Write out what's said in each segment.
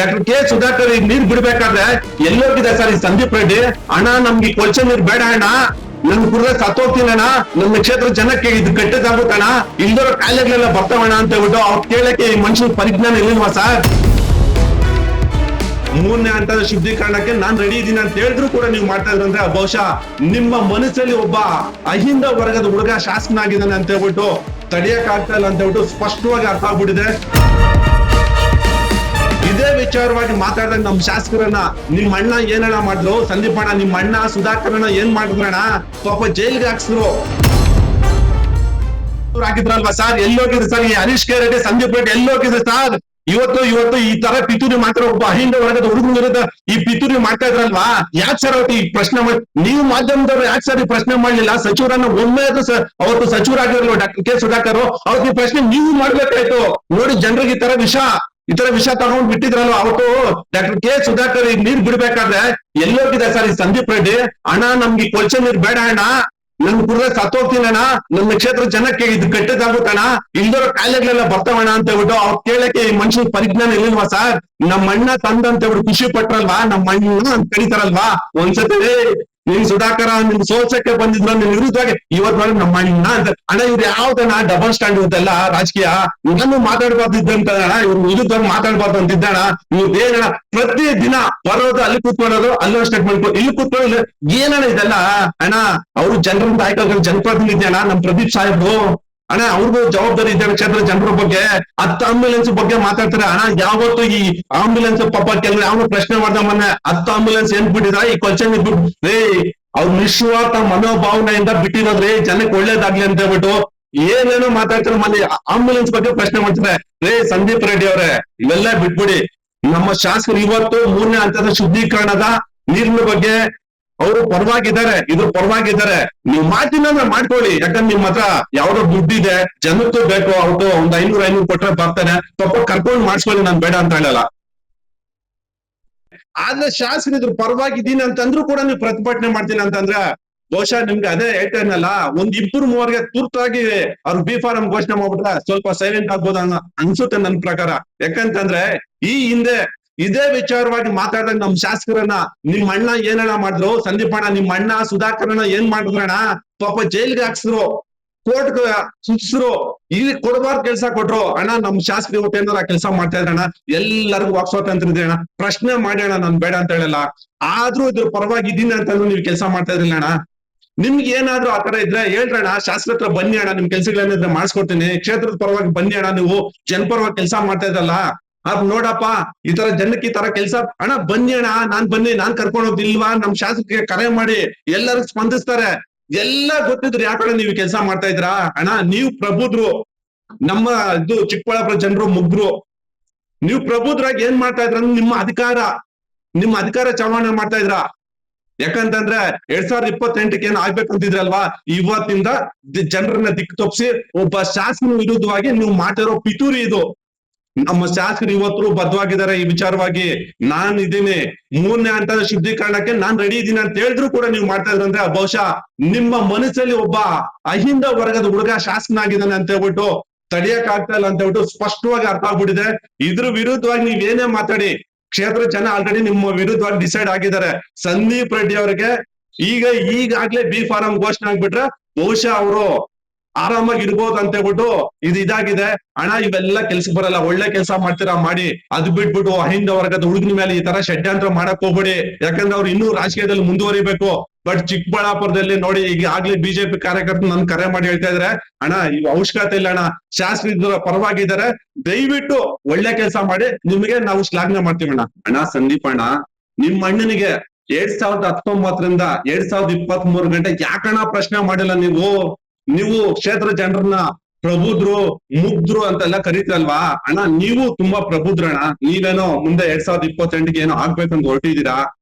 Doctor K Sudhakar ಈಗ ನೀರ್ ಬಿಡ್ಬೇಕಾದ್ರೆ ಎಲ್ಲೋಗಿದೆ sir ಈ ಸಂದೀಪ್ ರೆಡ್ಡಿ? ಅಣ್ಣ ನಮ್ಗೆ ಕೊಲ್ಚೆ ನೀರ್ ಬೇಡ ಅಣ್ಣ, ನನ್ ಕುರ್ದ ಸತ್ತೋಗ್ತೀನಿ ಅಣ್ಣ, ನಮ್ಮ ಕ್ಷೇತ್ರ ಜನಕ್ಕೆ ಇದು ಕೆಟ್ಟದಾಗುತ್ತಣ್ಣ, ಇಲ್ದೋರ ಕಾಯಿಲೆಗಳೆಲ್ಲ ಬರ್ತಾವಣ್ಣ ಅಂತ ಹೇಳ್ಬಿಟ್ಟು ಅವ್ರು ಕೇಳಕ್ಕೆ ಈ ಮನುಷ್ಯನ ಪರಿಜ್ಞಾನ ಇಲ್ವಾ ಸರ್? 3ನೇ ಹಂತದ ಶುದ್ಧೀಕರಣಕ್ಕೆ ನಾನ್ ರೆಡಿ ಇದೀನಿ ಅಂತ ಹೇಳಿದ್ರು ಕೂಡ ನೀವು ಮಾಡ್ತಾ ಇದ್ರಂದ್ರೆ ಬಹುಶಃ ನಿಮ್ಮ ಮನಸ್ಸಲ್ಲಿ ಒಬ್ಬ ಅಹಿಂದ ವರ್ಗದ ಹುಡುಗ ಶಾಸನ ಆಗಿದ್ದಾನೆ ಅಂತ ಹೇಳ್ಬಿಟ್ಟು ತಡೆಯಕ್ ಆಗ್ತಾ ಇಲ್ಲ ಅಂತ ಹೇಳ್ಬಿಟ್ಟು ಸ್ಪಷ್ಟವಾಗಿ ಅರ್ಥ ಆಗ್ಬಿಟ್ಟಿದೆ. ಇದೇ ವಿಚಾರವಾಗಿ ಮಾತಾಡಿದಾಗ ನಮ್ ಶಾಸಕರನ್ನ ನಿಮ್ ಅಣ್ಣ ಏನಣ್ಣ ಮಾಡಿದ್ರು, ಸಂದೀಪ್ ಅಣ್ಣ ನಿಮ್ ಅಣ್ಣ ಸುಧಾಕರಣ್ಣ ಏನ್ ಮಾಡಿದ್ರಣ್ಣ, ಪಾಪ ಜೈಲ್ಗೆ ಹಾಕ್ಸಿದ್ರು ಆಗಿದ್ರಲ್ವಾ ಸರ್? ಎಲ್ಲೋಗಿದ್ರು ಸರ್ ಈ ಹರೀಶ್ ಕೆ ರೆಡ್ಡಿ, ಸಂದೀಪ್ ರೆಡ್ಡಿ ಎಲ್ಲೋಗಿದ್ರು ಸರ್? ಇವತ್ತು ಈ ತರ ಪಿತೂರಿ ಮಾಡ್ತಾರೆ, ಒಬ್ಬ ಅಹಿಂದ ವರ್ಗದ ಹುಡುಗನ ವಿರುದ್ಧ ಈ ಪಿತೂರಿ ಮಾಡ್ತಾ ಇದ್ರಲ್ವಾ? ಯಾಕೆ ಸರ್ ಅವತ್ತು ಈ ಪ್ರಶ್ನೆ ನೀವು ಮಾಧ್ಯಮದವರು ಯಾಕೆ ಸರ್ ಈ ಪ್ರಶ್ನೆ ಮಾಡ್ಲಿಲ್ಲ? ಸಚಿವರನ್ನ ಒಮ್ಮೆ ಅವತ್ತು ಸಚಿವರಾಗಿರಲ್ವ ಡಾಕ್ಟರ್ ಕೆ ಸುಧಾಕರ್, ಅವತ್ತು ಈ ಪ್ರಶ್ನೆ ನೀವು ಮಾಡ್ಬೇಕಾಯ್ತು. ನೋಡಿ ಜನರಿಗೆ ಈ ತರ ವಿಷ ತಗೊಂಡ್ ಬಿಟ್ಟಿದ್ರಲ್ವ ಅವತ್ತು ಡಾಕ್ಟರ್ ಕೆ ಸುಧಾಕರ್ ಈಗ ನೀರ್ ಬಿಡ್ಬೇಕಾದ್ರೆ ಎಲ್ಲೋಗಿದೆ ಸರ್ ಈ ಸಂದೀಪ್ ರೆಡ್ಡಿ? ಅಣ್ಣ ನಮ್ಗೆ ಕೊಲ್ಚೆ ನೀರ್ ಬೇಡ ಅಣ್ಣ, ನನ್ ಕುರ್ದ ಸತ್ತೋಗ್ತೀನಿ ಅಣ್ಣ, ನಮ್ಮ ಕ್ಷೇತ್ರ ಜನಕ್ಕೆ ಇದು ಕೆಟ್ಟದಾಗುತ್ತಣ್ಣ, ಇಲ್ದೋರ ಕಾಯಿಲೆಗಳೆಲ್ಲ ಬರ್ತಾವಣ್ಣ ಅಂತ ಹೇಳ್ಬಿಟ್ಟು ಅವ್ರು ಕೇಳಕ್ಕೆ ಈ ಮನುಷ್ಯನ ಪರಿಜ್ಞಾನ ಇಲ್ವಾ ಸರ್? ನಮ್ಮ ಅಣ್ಣ ತಂದ ಅಂತ ಹೇಳ್ಬಿಟ್ಟು ಖುಷಿ ಪಟ್ರಲ್ವಾ? ನಮ್ಮ ಅಣ್ಣ ಅಂತ ಕರೀತಾರಲ್ವಾ? ಒಂದ್ಸತಿ ನಿನ್ ಸುಧಾಕರ ನಿನ್ ಸೋಲ್ಸಕ್ಕೆ ಬಂದಿದ್ರು ನಿನ್ ವಿರುದ್ಧವಾಗಿ ಇವತ್ ನೋಡಿ ನಮ್ಮ ಅಣ್ಣ ಅಂತ. ಅಣ್ಣ ಇವ್ರು ಯಾವ್ದಣ್ಣ ಡಬಲ್ ಸ್ಟ್ಯಾಂಡ್ ಇರುತ್ತಲ್ಲ ರಾಜಕೀಯ? ನಾನು ಮಾತಾಡ್ಬಾರ್ದು ಇದ್ದಂತ ಇವ್ರ ವಿರುದ್ಧವಾಗಿ ಮಾತಾಡ್ಬಾರ್ದು ಅಂತಿದ್ದಣ. ಇವ್ರು ಏನಣ್ಣ ಪ್ರತಿ ದಿನ ಬರೋದು ಅಲ್ಲಿ ಕೂತ್ಕೊಳ್ಳೋದು, ಅಲ್ಲೋ ಸ್ಟೇಟ್ಮೆಂಟ್, ಇಲ್ಲಿ ಕೂತ್ಕೊಳ್ಳೋದು, ಏನಣ್ಣ ಇದೆಲ್ಲ? ಅಣ್ಣ ಅವ್ರು ಜನರನ್ನ ಆಯ್ಕೆ ಜನಪ್ರತಿನಿಧಿ ಅಣ್ಣ ನಮ್ ಪ್ರದೀಪ್ ಸಾಹೇಬ್ರು ಅಣ್ಣ, ಅವ್ರಿಗೂ ಜವಾಬ್ದಾರಿ ಇದೆ ಕ್ಷೇತ್ರ ಜನರ ಬಗ್ಗೆ. 10 ಆಂಬ್ಯುಲೆನ್ಸ್ ಬಗ್ಗೆ ಮಾತಾಡ್ತಾರೆ ಅಣ್ಣ. ಯಾವತ್ತು ಈ ಆಂಬ್ಯುಲೆನ್ಸ್ ಪಾಪ ಕೆಲವರು ಯಾವನು ಪ್ರಶ್ನೆ ಮಾಡ್ದ ಮೊನ್ನೆ 10 ಆಂಬ್ಯುಲೆನ್ಸ್ ಏನ್ ಬಿಟ್ಟಿದ್ರ ಈ ಕೊಲ್ಚೆ ಬಿಟ್ಟು ಅವ್ರ ನಿಶ್ವಾರ್ಥ ಮನೋಭಾವನೆಯಿಂದ ಬಿಟ್ಟಿರೋದ್ರಿ ಜನಕ್ಕೆ ಒಳ್ಳೇದಾಗ್ಲಿ ಅಂತ ಹೇಳ್ಬಿಟ್ಟು ಏನೇನೋ ಮಾತಾಡ್ತಾರೆ. ಮೊನ್ನೆ ಆಂಬ್ಯುಲೆನ್ಸ್ ಬಗ್ಗೆ ಪ್ರಶ್ನೆ ಮಾಡ್ತಾರೆ. ಸಂದೀಪ್ ರೆಡ್ಡಿ ಅವರೇ ಇವೆಲ್ಲ ಬಿಟ್ಬಿಡಿ. ನಮ್ಮ ಶಾಸಕರು ಇವತ್ತು 3ನೇ ಹಂತದ ಶುದ್ಧೀಕರಣದ ನೀರಿನ ಬಗ್ಗೆ ಅವರು ಪರವಾಗಿದ್ದಾರೆ, ಇದ್ರ ಪರವಾಗಿದ್ದಾರೆ. ನೀವು ಮಾತಿನ ಮಾಡ್ಕೊಳ್ಳಿ, ಯಾಕಂದ್ರೆ ನಿಮ್ ಹತ್ರ ಯಾವ್ದೋ ದುಡ್ಡಿದೆ, ಜನಕ್ಕೂ ಬೇಕು, ಅವ್ರು ಒಂದ್ 500 ಕೊಟ್ರೆ ಬರ್ತಾನೆ, ಪಾಪ ಕರ್ಕೊಂಡು ಮಾಡ್ಸ್ಕೊಳ್ಳಿ, ನಾನ್ ಬೇಡ ಅಂತ ಹೇಳಲ್ಲ. ಆದ್ರೆ ಶಾಸಕರು ಇದ್ರ ಪರವಾಗಿದ್ದೀನಿ ಅಂತಂದ್ರು ಕೂಡ ನೀವು ಪ್ರತಿಭಟನೆ ಮಾಡ್ತೀನಿ ಅಂತಂದ್ರೆ ಬಹುಶಃ ನಿಮ್ಗೆ ಅದೇ ಹೇಳ್ತೇನಲ್ಲ, 1-2-3 ತುರ್ತಾಗಿ ಅವ್ರು ಬಿ ಫಾರಂ ಘೋಷಣೆ ಮಾಡ್ಬಿಟ್ರೆ ಸ್ವಲ್ಪ ಸೈಲೆಂಟ್ ಆಗ್ಬೋದು ಅನ್ಸುತ್ತೆ ನನ್ ಪ್ರಕಾರ. ಯಾಕಂತಂದ್ರೆ ಈ ಹಿಂದೆ ಇದೇ ವಿಚಾರವಾಗಿ ಮಾತಾಡಿದಾಗ ನಮ್ ಶಾಸಕರನ್ನ ನಿಮ್ ಅಣ್ಣ ಏನಣ್ಣ ಮಾಡಿದ್ರು, ಸಂದೀಪ್ ಅಣ್ಣ ನಿಮ್ ಅಣ್ಣ ಸುಧಾಕರಣ್ಣ ಏನ್ ಮಾಡಿದ್ರಣ್ಣ, ಪಾಪ ಜೈಲ್ಗೆ ಹಾಕ್ಸಿದ್ರು, ಕೋರ್ಟ್ ಸುತ್ತಿಸ್ರು, ಇಲ್ಲಿ ಕೊಡಬಾರ್ದು ಕೆಲ್ಸ ಕೊಟ್ರು. ಅಣ್ಣ ನಮ್ ಶಾಸಕರು ಇವತ್ತೇನಾರ ಕೆಲಸ ಮಾಡ್ತಾ ಇದ್ರಣ್ಣ, ಎಲ್ಲರಿಗೂ ವಾಕ್ಸ್ವಾತಂತ್ರ್ಯ ಇದೆ ಅಣ್ಣ, ಪ್ರಶ್ನೆ ಮಾಡಿ ಅಣ್ಣ, ನಾನ್ ಬೇಡ ಅಂತ ಹೇಳಲ್ಲ. ಆದ್ರೂ ಇದ್ರ ಪರವಾಗಿ ಇದೀನಿ ಅಂತಂದ್ರು ನೀವು ಕೆಲಸ ಮಾಡ್ತಾ ಇದ್ರಿಲ್ಲ ಅಣ್ಣ. ನಿಮ್ಗೆ ಏನಾದ್ರು ಆತರ ಇದ್ರೆ ಹೇಳ್ರಣ್ಣ, ಶಾಸಕರ ಹತ್ರ ಬನ್ನಿ ಅಣ್ಣ, ನಿಮ್ ಕೆಲ್ಸಗಳೇನಿದ್ರೆ ಮಾಡಿಸ್ಕೊಡ್ತೀನಿ, ಕ್ಷೇತ್ರದ ಪರವಾಗಿ ಬನ್ನಿ ಅಣ್ಣ, ನೀವು ಜನಪರವಾಗಿ ಕೆಲಸ ಮಾಡ್ತಾ ಇದ್ರಲ್ಲ, ಅದ್ ನೋಡಪ್ಪ ಈ ತರ ಜನಕ್ಕೆ ಈ ತರ ಕೆಲ್ಸ ಅಣ್ಣ ಬನ್ನಿ ಅಣ್ಣ, ನಾನ್ ಕರ್ಕೊಂಡು ಹೋಗ್ತಿಲ್ವಾ? ನಮ್ ಶಾಸಕರಿಗೆ ಕರೆ ಮಾಡಿ ಎಲ್ಲರಿಗೂ ಸ್ಪಂದಿಸ್ತಾರೆ. ಎಲ್ಲ ಗೊತ್ತಿದ್ರು ಯಾಕಡೆ ನೀವು ಕೆಲಸ ಮಾಡ್ತಾ ಇದ್ರಾ ಅಣ್ಣ? ನೀವು ಪ್ರಬುದ್ರು, ನಮ್ಮ ಇದು ಚಿಕ್ಕಬಳ್ಳಾಪುರ ಜನರು ಮುಗ್ದ್ರು, ನೀವು ಪ್ರಬುದ್ರಾಗಿ ಏನ್ ಮಾಡ್ತಾ ಇದ್ರ? ನಿಮ್ಮ ಅಧಿಕಾರ ಚಲಾವಣೆ ಮಾಡ್ತಾ ಇದ್ರ. ಯಾಕಂತಂದ್ರೆ 2028ಕ್ಕೆ ಏನ್ ಆಗ್ಬೇಕಂತಿದ್ರಲ್ವಾ? ಇವತ್ತಿಂದ ಜನರನ್ನ ದಿಕ್ಕು ತಪ್ಪಿಸಿ ಒಬ್ಬ ಶಾಸಕನ ವಿರುದ್ಧವಾಗಿ ನೀವು ಮಾಡ್ತಿರೋ ಪಿತೂರಿ ಇದು. ನಮ್ಮ ಶಾಸಕರು ಇವತ್ತು ಬದ್ಧವಾಗಿದ್ದಾರೆ ಈ ವಿಚಾರವಾಗಿ. ನಾನ್ ಇದೀನಿ 3ನೇ ಹಂತದ ಶುದ್ಧೀಕರಣಕ್ಕೆ ನಾನ್ ರೆಡಿ ಇದೀನಿ ಅಂತ ಹೇಳಿದ್ರು ಕೂಡ ನೀವು ಮಾಡ್ತಾ ಇದ್ರಂದ್ರೆ ಬಹುಶಃ ನಿಮ್ಮ ಮನಸ್ಸಲ್ಲಿ ಒಬ್ಬ ಅಹಿಂದ ವರ್ಗದ ಹುಡುಗ ಶಾಸನ ಆಗಿದ್ದಾನೆ ಅಂತ ಹೇಳ್ಬಿಟ್ಟು ತಡೆಯಕ್ ಆಗ್ತಾ ಇಲ್ಲ ಅಂತ ಹೇಳ್ಬಿಟ್ಟು ಸ್ಪಷ್ಟವಾಗಿ ಅರ್ಥ ಆಗ್ಬಿಟ್ಟಿದೆ. ಇದ್ರ ವಿರುದ್ಧವಾಗಿ ನೀವ್ ಏನೇ ಮಾತಾಡಿ ಕ್ಷೇತ್ರ ಜನ ಆಲ್ರೆಡಿ ನಿಮ್ಮ ವಿರುದ್ಧವಾಗಿ ಡಿಸೈಡ್ ಆಗಿದ್ದಾರೆ. ಸಂದೀಪ್ ರೆಡ್ಡಿ ಅವರಿಗೆ ಈಗಾಗ್ಲೇ ಬಿ ಫಾರಂ ಘೋಷಣೆ ಆಗ್ಬಿಟ್ರೆ ಬಹುಶಃ ಅವರು ಆರಾಮಾಗಿ ಇರ್ಬೋದು ಅಂತ ಹೇಳ್ಬಿಟ್ಟು ಇದಾಗಿದೆ. ಅಣ್ಣ ಇವೆಲ್ಲ ಕೆಲ್ಸಕ್ಕೆ ಬರಲ್ಲ, ಒಳ್ಳೆ ಕೆಲಸ ಮಾಡ್ತೀರಾ ಮಾಡಿ, ಅದು ಬಿಟ್ಬಿಟ್ಟು ಅಹಿಂದ ವರ್ಗದ ಹುಡುಗನ ಮೇಲೆ ಈ ತರ ಷಡ್ಯಂತ್ರ ಮಾಡಕ್ ಹೋಗ್ಬೇಡಿ. ಯಾಕಂದ್ರೆ ಅವ್ರು ಇನ್ನೂ ರಾಜಕೀಯದಲ್ಲಿ ಮುಂದುವರಿಬೇಕು. ಬಟ್ ಚಿಕ್ಕಬಳ್ಳಾಪುರದಲ್ಲಿ ನೋಡಿ ಈಗ ಆಗ್ಲೇ ಬಿಜೆಪಿ ಕಾರ್ಯಕರ್ತರು ನನ್ ಕರೆ ಮಾಡಿ ಹೇಳ್ತಾ ಇದ್ರೆ ಅಣ್ಣ ಇವ್ ಅವಶ್ಯಕತೆ ಇಲ್ಲ ಅಣ್ಣ, ಶಾಸಕರ ಪರವಾಗಿದ್ದಾರೆ, ದಯವಿಟ್ಟು ಒಳ್ಳೆ ಕೆಲಸ ಮಾಡಿ, ನಿಮಗೆ ನಾವು ಶ್ಲಾಘನೆ ಮಾಡ್ತೀವಿ ಅಣ್ಣ. ಅಣ್ಣ ಸಂದೀಪ್ ಅಣ್ಣ, ನಿಮ್ ಅಣ್ಣನಿಗೆ 2019ರಿಂದ 2023 ಗಂಟೆ ಯಾಕಣ್ಣ ಪ್ರಶ್ನೆ ಮಾಡಿಲ್ಲ ನೀವು ಕ್ಷೇತ್ರ ಜನರನ್ನ ಪ್ರಬುದ್ರು ಮುಗ್ದ್ರು ಅಂತೆಲ್ಲ ಕರೀತಿರಲ್ವಾ ಅಣ್ಣ? ನೀವು ತುಂಬಾ ಪ್ರಬುದ್ರಣ್ಣ, ನೀವೇನೋ ಮುಂದೆ 2028ಗೆ ಏನೋ ಆಗ್ಬೇಕಂತ ಹೊರಟಿದ್ದೀರಾ,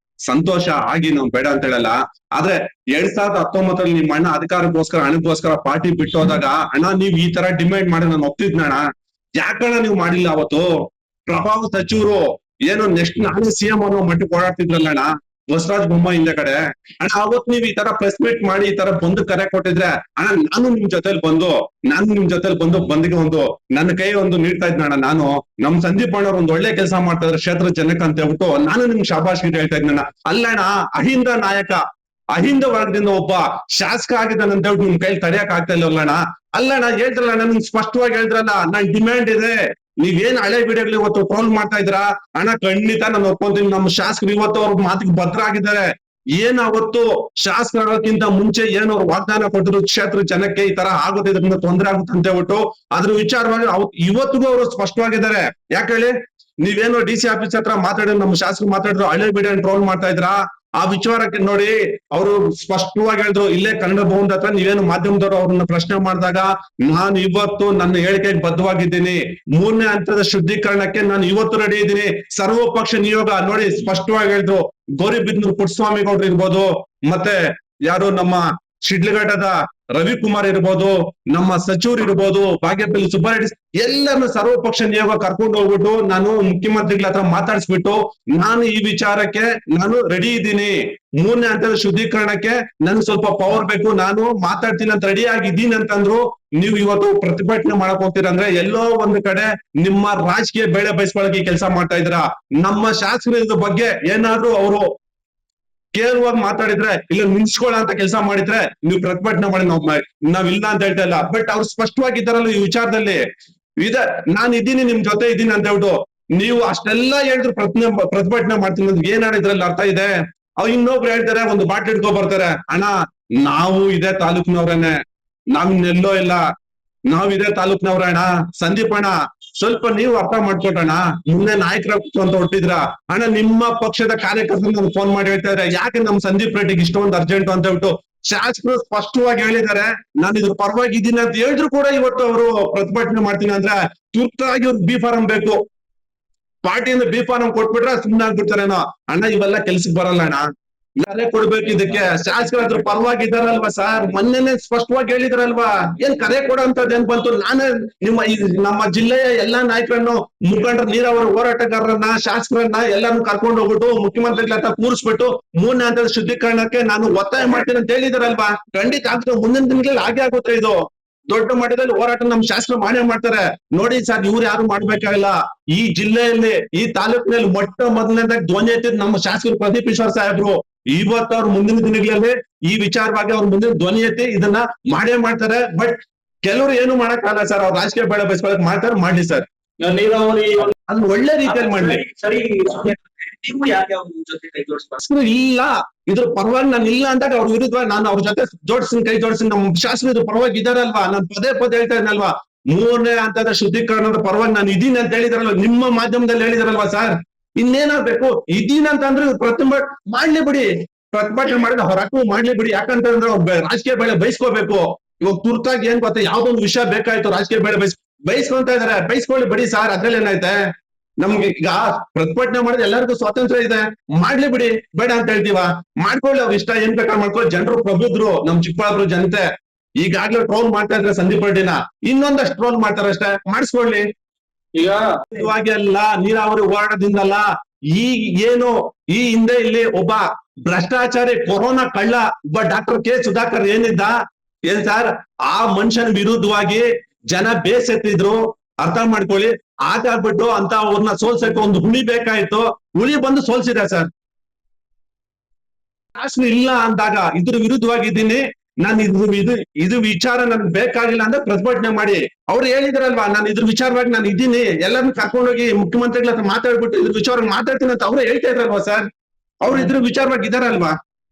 ಸಂತೋಷ ಆಗಿ ನಾವು ಬೇಡ ಅಂತ ಹೇಳಲ್ಲ. ಆದ್ರೆ 2019ರಲ್ಲಿ ನಿಮ್ಮ ಅಣ್ಣ ಅಧಿಕಾರಕ್ಕೋಸ್ಕರ ಹಣಕ್ಕೋಸ್ಕರ ಪಾರ್ಟಿ ಬಿಟ್ಟು ಹೋದಾಗ ಅಣ್ಣ ನೀವ್ ಈ ತರ ಡಿಮ್ಯಾಂಡ್ ಮಾಡಿ ನಾನು ಒಪ್ತಿದ್ನಣ್ಣ. ಯಾಕಣ್ಣ ನೀವು ಮಾಡಿಲ್ಲ ಅವತ್ತು? ಪ್ರಭಾವ ಸಚಿವರು ಏನೋ ನೆಕ್ಸ್ಟ್ ನಾನು ಸಿಎಂ ಅನ್ನೋ ಮಟ್ಟಕ್ಕೆ ಓಡಾಡ್ತಿದ್ರಲ್ಲ ಅಣ್ಣ. ಬಸವರಾಜ್ ಬೊಮ್ಮಾಯಿ ಹಿಂದೆ ಕಡೆ. ಅಣ್ಣ ಅವತ್ ನೀವ್ ಈ ತರ ಪ್ರೆಸ್ ಮೀಟ್ ಮಾಡಿ ಈ ತರ ಬಂದು ಕರೆ ಕೊಟ್ಟಿದ್ರೆ ಅಣ್ಣ ನಾನು ನಿಮ್ ಜೊತೆಲಿ ಬಂದು ಬಂದಿಗೆ ನನ್ನ ಕೈ ನೀಡ್ತಾ ಇದ್ನ ಅಣ್ಣ. ನಾನು ನಮ್ ಸಂದೀಪ್ ಅಣ್ಣವ್ರು ಒಂದ್ ಒಳ್ಳೆ ಕೆಲಸ ಮಾಡ್ತಾ ಇದ್ರೆ ಕ್ಷೇತ್ರ ಜನಕ್ಕೆ ಅಂತ ಹೇಳ್ಬಿಟ್ಟು ನಾನು ನಿಮ್ ಶಾಬಾಷ್ಗಿರಿ ಹೇಳ್ತಾ ಇದ್ನ. ಅಲ್ಲಣ್ಣ ಅಹಿಂದ ನಾಯಕ, ಅಹಿಂದ ವರ್ಗದಿಂದ ಒಬ್ಬ ಶಾಸಕ ಆಗಿದ್ದಾನಂತ ಹೇಳ್ಬಿಟ್ಟು ನಿಮ್ ಕೈಲಿ ತಡೆಯಕ್ ಆಗ್ತಾ ಇಲ್ಲಣ್ಣ. ಅಲ್ಲಣ್ಣ ಹೇಳ್ತಾರಲ್ಲ, ನನ್ ಸ್ಪಷ್ಟವಾಗಿ ಹೇಳಿದ್ರಲ್ಲ, ನನ್ ಡಿಮ್ಯಾಂಡ್ ಇದೆ. ನೀವೇನ್ ಹಳೆ ವಿಡಿಯೋಗಳು ಇವತ್ತು ಟ್ರೋಲ್ ಮಾಡ್ತಾ ಇದ್ರ ಅಣ್ಣ, ಖಂಡಿತ ನಾನು ಒಪ್ಕೊಂತೀನಿ. ನಮ್ಮ ಶಾಸಕರು ಇವತ್ತು ಅವ್ರ ಮಾತಿಗೆ ಭದ್ರ ಆಗಿದ್ದಾರೆ. ಏನ್ ಅವತ್ತು ಶಾಸಕರಾಗೋಕ್ಕಿಂತ ಮುಂಚೆ ಏನ್ ಅವ್ರು ವಾಗ್ದಾನ ಕೊಟ್ಟರು ಕ್ಷೇತ್ರ ಜನಕ್ಕೆ ಈ ತರ ಆಗುತ್ತೆ, ಇದರಿಂದ ತೊಂದರೆ ಆಗುತ್ತೆ ಅಂತ ಹೇಳ್ಬಿಟ್ಟು ಅದ್ರ ವಿಚಾರವಾಗಿ ಇವತ್ತಿಗೂ ಅವರು ಸ್ಪಷ್ಟವಾಗಿದ್ದಾರೆ. ಯಾಕೆ ಹೇಳಿ, ನೀವೇನೋ DC ಆಫೀಸ್ ಹತ್ರ ಮಾತಾಡಿದ್ರು, ನಮ್ಮ ಶಾಸಕರು ಮಾತಾಡಿದ್ರು, ಹಳೆ ವಿಡಿಯೋ ಟ್ರೋಲ್ ಮಾಡ್ತಾ ಇದ್ರ. ಆ ವಿಚಾರಕ್ಕೆ ನೋಡಿ ಅವರು ಸ್ಪಷ್ಟವಾಗಿ ಹೇಳಿದ್ರು, ಇಲ್ಲೇ ಕನ್ನಡ ಭವನದ ಹತ್ರ ನೀವೇನು ಮಾಧ್ಯಮದವರು ಅವ್ರನ್ನ ಪ್ರಶ್ನೆ ಮಾಡಿದಾಗ ನಾನು ಇವತ್ತು ನನ್ನ ಹೇಳಿಕೆಗೆ ಬದ್ಧವಾಗಿದ್ದೀನಿ. 3ನೇ ಹಂತದ ಶುದ್ಧೀಕರಣಕ್ಕೆ ನಾನು ಇವತ್ತು ರೆಡಿ ಇದ್ದೀನಿ. ಸರ್ವಪಕ್ಷ ನಿಯೋಗ ನೋಡಿ ಸ್ಪಷ್ಟವಾಗಿ ಹೇಳಿದ್ರು. ಗೌರಿಬಿದನೂರು ಪುಟ್ಟಸ್ವಾಮಿಗೌಡ್ರು ಇರ್ಬೋದು, ಮತ್ತೆ ಯಾರು ನಮ್ಮ ಶಿಡ್ಲಘಟ್ಟದ ರವಿಕುಮಾರ್ ಇರ್ಬೋದು, ನಮ್ಮ ಸಚಿವರು ಇರ್ಬೋದು, ಬಾಗೇಪಲ್ಲಿ ಸುಬ್ಬಾರೆಡ್ಡಿ, ಎಲ್ಲರನ್ನು ಸರ್ವಪಕ್ಷ ನಿಯೋಗ ಕರ್ಕೊಂಡು ಹೋಗ್ಬಿಟ್ಟು ನಾನು ಮುಖ್ಯಮಂತ್ರಿಗಳ ಹತ್ರ ಮಾತಾಡಿಸ್ಬಿಟ್ಟು ನಾನು ಈ ವಿಚಾರಕ್ಕೆ ನಾನು ರೆಡಿ ಇದ್ದೀನಿ. 3ನೇ ಹಂತದ ಶುದ್ಧೀಕರಣಕ್ಕೆ ನನ್ಗೆ ಸ್ವಲ್ಪ ಪವರ್ ಬೇಕು, ನಾನು ಮಾತಾಡ್ತೀನಿ ಅಂತ ರೆಡಿ ಆಗಿದ್ದೀನಿ ಅಂತಂದ್ರು. ನೀವು ಇವತ್ತು ಪ್ರತಿಭಟನೆ ಮಾಡಕ್ ಹೋಗ್ತೀರಾ ಅಂದ್ರೆ ಎಲ್ಲೋ ಒಂದು ಕಡೆ ನಿಮ್ಮ ರಾಜಕೀಯ ಬೇಳೆ ಬಯಸ್ಕೊಳಕ್ಕೆ ಕೆಲಸ ಮಾಡ್ತಾ ಇದ್ರ. ನಮ್ಮ ಶಾಸಕರ ಬಗ್ಗೆ ಏನಾದ್ರು ಅವರು ಕೇವಲವಾಗಿ ಮಾತಾಡಿದ್ರೆ, ಇಲ್ಲ ನಿಲ್ಸ್ಕೊಳ್ಳೋ ಅಂತ ಕೆಲಸ ಮಾಡಿದ್ರೆ ನೀವು ಪ್ರತಿಭಟನೆ ಮಾಡಿ ನಾವ್ ಇಲ್ಲ ಅಂತ ಹೇಳ್ತಾ ಇಲ್ಲ. ಬಟ್ ಅವ್ರು ಸ್ಪಷ್ಟವಾಗಿದ್ದಾರಲ್ಲ ಈ ವಿಚಾರದಲ್ಲಿ, ನಾನು ಇದ್ದೀನಿ, ನಿಮ್ ಜೊತೆ ಇದ್ದೀನಿ ಅಂತ ಹೇಳ್ಬಿಟ್ಟು ನೀವು ಅಷ್ಟೆಲ್ಲಾ ಹೇಳಿದ್ರು ಪ್ರತಿಭಟನೆ ಮಾಡ್ತೀನಿ ಅಂದ್ರೆ ಏನ್ ಇದ್ರಲ್ಲಿ ಅರ್ಥ ಇದೆ? ಇನ್ನೊಬ್ರು ಹೇಳ್ತಾರೆ, ಒಂದು ಬಾಟ್ಲಿ ಹಿಡ್ಕೊ ಬರ್ತಾರೆ, ಅಣ್ಣ ನಾವು ಇದೇ ತಾಲೂಕಿನವ್ರೇನೆ, ನಾವಿನ್ನೆಲ್ಲೋ ಇಲ್ಲ, ನಾವ್ ಇದೇ ತಾಲೂಕ್ನವ್ರಣ್ಣ. ಸಂದೀಪ್ ಅಣ್ಣ ಸ್ವಲ್ಪ ನೀವು ಅರ್ಥ ಮಾಡ್ಕೊಟ್ಟಣ್ಣ, ಮುಂದೆ ನಾಯಕರ ಅಂತ ಹೊಟ್ಟಿದ್ರ ಅಣ್ಣ, ನಿಮ್ಮ ಪಕ್ಷದ ಕಾರ್ಯಕರ್ತರು ನನ್ಗೆ ಫೋನ್ ಮಾಡಿ ಹೇಳ್ತಾ ಇದ್ರೆ ಯಾಕೆ ನಮ್ ಸಂದೀಪ್ ರೆಡ್ಡಿಗೆ ಇಷ್ಟೊಂದು ಅರ್ಜೆಂಟ್ ಅಂತ ಹೇಳ್ಬಿಟ್ಟು ಶಾಸಕರು ಸ್ಪಷ್ಟವಾಗಿ ಹೇಳಿದ್ದಾರೆ. ನಾನು ಇದ್ರ ಪರವಾಗಿ ಇದ್ದೀನಿ ಅಂತ ಹೇಳಿದ್ರು ಕೂಡ ಇವತ್ತು ಅವರು ಪ್ರತಿಭಟನೆ ಮಾಡ್ತೀನಿ ಅಂದ್ರೆ ತುರ್ತಾಗಿ ಅವ್ರಿಗೆ B.Pharm ಬೇಕು. ಪಾರ್ಟಿಯಿಂದ B.Pharm ಕೊಟ್ಬಿಟ್ರೆ ಸುಮ್ಮನೆ ಆಗ್ಬಿಡ್ತಾರೇನೋ. ಅಣ್ಣ ಇವೆಲ್ಲ ಕೆಲ್ಸಕ್ಕೆ ಬರಲ್ಲ ಅಣ್ಣ, ಯಾರೇ ಕೊಡ್ಬೇಕು ಇದಕ್ಕೆ. ಶಾಸಕರಾದ್ರು ಪರವಾಗಿದ್ದಾರಲ್ವಾ ಸರ್, ಮೊನ್ನೆನೆ ಸ್ಪಷ್ಟವಾಗಿ ಹೇಳಿದ್ರಲ್ವಾ, ಏನ್ ಕರೆ ಕೊಡೋಂಥದ್ದು ಏನ್ ಬಂತು? ನಾನೇ ನಮ್ಮ ಜಿಲ್ಲೆಯ ಎಲ್ಲಾ ನಾಯಕರನ್ನು, ಮುಖಂಡರು, ನೀರಾವರಿ ಹೋರಾಟಗಾರರನ್ನ, ಶಾಸಕರನ್ನ ಎಲ್ಲಾನು ಕರ್ಕೊಂಡು ಹೋಗ್ಬಿಟ್ಟು ಮುಖ್ಯಮಂತ್ರಿಗಳ ಹತ್ರ ಕೂರಿಸ್ಬಿಟ್ಟು 3ನೇ ಹಂತದ ಶುದ್ಧೀಕರಣಕ್ಕೆ ನಾನು ಒತ್ತಾಯ ಮಾಡ್ತೀನಿ ಅಂತ ಹೇಳಿದಾರಲ್ವಾ. ಖಂಡಿತ ಆಗ್ತದೆ, ಮುಂದಿನ ದಿನಗಳಲ್ಲಿ ಹಾಗೆ ಆಗುತ್ತೆ. ಇದು ದೊಡ್ಡ ಮಟ್ಟದಲ್ಲಿ ಹೋರಾಟ ನಮ್ಮ ಶಾಸಕರು ಮಾಡೇ ಮಾಡ್ತಾರೆ. ನೋಡಿ ಸರ್, ಇವ್ರು ಯಾರು ಮಾಡ್ಬೇಕಾಗಿಲ್ಲ. ಈ ಜಿಲ್ಲೆಯಲ್ಲಿ, ಈ ತಾಲೂಕಿನಲ್ಲಿ ಮೊಟ್ಟ ಮೊದಲನೇದಾಗಿ ಧ್ವನಿ ಎತ್ತಿದ್ ನಮ್ಮ ಶಾಸಕರು ಪ್ರದೀಪ್ ಈಶ್ವರ್ ಸಾಹೇಬ್ರು. ಇವತ್ತು ಅವ್ರು ಮುಂದಿನ ದಿನಗಳಲ್ಲಿ ಈ ವಿಚಾರವಾಗಿ ಅವ್ರ ಮುಂದಿನ ಧ್ವನಿ ಎತ್ತಿ ಇದನ್ನ ಮಾಡೇ ಮಾಡ್ತಾರೆ. ಬಟ್ ಕೆಲವರು ಏನು ಮಾಡಕ್ಕಾಗಲ್ಲ ಸರ್, ಅವ್ರ ರಾಜಕೀಯ ಬೇಡ ಬಯಸ್ಕೊಳಕ್ ಮಾಡ್ತಾರೆ, ಮಾಡ್ಲಿ ಸರ್, ನೀರಾವರಿ ಅದನ್ನ ಒಳ್ಳೆ ರೀತಿಯಲ್ಲಿ ಮಾಡ್ಲಿ. ಸರಿ, ನೀವು ಯಾಕೆ ಅವ್ರ ಜೊತೆ ಕೈ ಜೋಡಿಸ್ಬಾರ್ದು? ಇಲ್ಲ, ಇದ್ರ ಪರವಾಗಿ ನಾನು ಇಲ್ಲ ಅಂದಾಗ ಅವ್ರ ವಿರುದ್ಧ ನಾನು ಅವ್ರ ಜೊತೆ ಜೋಡಿಸ್ತೀನಿ, ಕೈ ಜೋಡಿಸ್ತೀನಿ. ನಮ್ಮ ಶಾಸಕರು ಇದ್ರ ಪರವಾಗಿ ಇದಾರಲ್ವಾ, ನಾನು ಪದೇ ಹೇಳ್ತಾ ಇದ್ನಲ್ವಾ, 3ನೇ ಹಂತದ ಶುದ್ಧೀಕರಣದ ಪರವಾಗಿ ನಾನು ಇದೀನಿ ಅಂತ ಹೇಳಿದಾರಲ್ವಾ, ನಿಮ್ಮ ಮಾಧ್ಯಮದಲ್ಲಿ ಹೇಳಿದಾರಲ್ವಾ ಸರ್. ಇನ್ನೇನಾಗ್ಬೇಕು? ಇದೀನಿ ಅಂತಂದ್ರೆ ಪ್ರತಿಭಟನೆ ಮಾಡ್ಲಿ ಬಿಡಿ, ಪ್ರತಿಭಟನೆ ಮಾಡಿದ್ರೆ ಹೊರಕ್ಕೂ ಮಾಡ್ಲಿ ಬಿಡಿ. ಯಾಕಂತಂದ್ರೆ ರಾಜಕೀಯ ಬೆಳೆ ಬಯಸ್ಕೋಬೇಕು. ಇವಾಗ ತುರ್ತಾಗಿ ಏನ್ ಗೊತ್ತಾ, ಯಾವ್ದೊಂದು ವಿಷಯ ಬೇಕಾಯ್ತು, ರಾಜಕೀಯ ಬೆಳೆ ಬಯಸ್ಕೊಂತ ಇದಾರೆ, ಬಯಸ್ಕೊಳ್ಳಿ ಬಿಡಿ ಸರ್, ಅದ್ರಲ್ಲಿ ಏನೈತೆ? ನಮ್ಗೆ ಈಗ ಪ್ರತಿಭಟನೆ ಮಾಡಿದ್ರೆ ಎಲ್ಲರಿಗೂ ಸ್ವಾತಂತ್ರ್ಯ ಇದೆ, ಮಾಡ್ಲಿ ಬಿಡಿ, ಬೇಡ ಅಂತ ಹೇಳ್ತೀವ, ಮಾಡ್ಕೊಳ್ಳಿ, ಅವ್ರ ಇಷ್ಟ, ಏನ್ ಬೇಕಾದ್ರೆ ಮಾಡ್ಕೊಳ್ಳಿ. ಜನರು ಪ್ರಬುದ್ರು, ನಮ್ ಚಿಕ್ಕಬಳ್ಳಾಪುರ ಜನತೆ ಈಗಾಗ್ಲೇ ಟ್ರೋಲ್ ಮಾಡ್ತಾ ಇದ್ರೆ ಸಂದೀಪ್ ರೆಡ್ಡಿನ, ಇನ್ನೊಂದಷ್ಟು ಟ್ರೋಲ್ ಮಾಡ್ತಾರೆ ಅಷ್ಟೇ, ಮಾಡಿಸ್ಕೊಳ್ಳಿ. ಈಗ ಅಲ್ಲ, ನೀರಾವರಿ ಹೋರಾಟದಿಂದಲ್ಲ, ಈ ಏನು ಈ ಹಿಂದೆ ಇಲ್ಲಿ ಒಬ್ಬ ಭ್ರಷ್ಟಾಚಾರಿ ಕೊರೋನಾ ಕಳ್ಳ ಒಬ್ಬ ಡಾಕ್ಟರ್ K. ಸುಧಾಕರ್ ಏನಿದ್ದ, ಏನ್ ಸರ್, ಆ ಮನುಷ್ಯನ ವಿರುದ್ಧವಾಗಿ ಜನ ಬೇಸೆತ್ತಿದ್ರು. ಅರ್ಥ ಮಾಡ್ಕೊಳ್ಳಿ. ಹಾಗಾಗ್ಬಿಟ್ಟು ಅಂತ ಅವ್ರನ್ನ ಸೋಲ್ಸಕ್ಕೆ ಒಂದು ಹುಳಿ ಬೇಕಾಯ್ತು, ಹುಳಿ ಬಂದು ಸೋಲ್ಸಿದೆ ಸರ್. ರಾಷ್ಟ್ರ ಇಲ್ಲ ಅಂದಾಗ ಇದ್ರ ವಿರುದ್ಧವಾಗಿದ್ದೀನಿ ನಾನು, ಇದು ವಿಚಾರ ನನ್ಗೆ ಬೇಕಾಗಿಲ್ಲ ಅಂದ್ರೆ ಪ್ರತಿಭಟನೆ ಮಾಡಿ. ಅವ್ರು ಹೇಳಿದ್ರಲ್ವಾ, ನಾನು ಇದ್ರ ವಿಚಾರವಾಗಿ ನಾನು ಇದ್ದೀನಿ, ಎಲ್ಲರನ್ನು ಕರ್ಕೊಂಡೋಗಿ ಮುಖ್ಯಮಂತ್ರಿಗಳ ಹತ್ರ ಮಾತಾಡ್ಬಿಟ್ಟು ಇದ್ರ ವಿಚಾರವಾಗಿ ಮಾತಾಡ್ತೀನಿ ಅಂತ ಅವ್ರು ಹೇಳ್ತಾ ಇದ್ರಲ್ವಾ ಸರ್. ಅವ್ರು ಇದ್ರ ವಿಚಾರವಾಗಿ ಇದಾರಲ್ವಾ.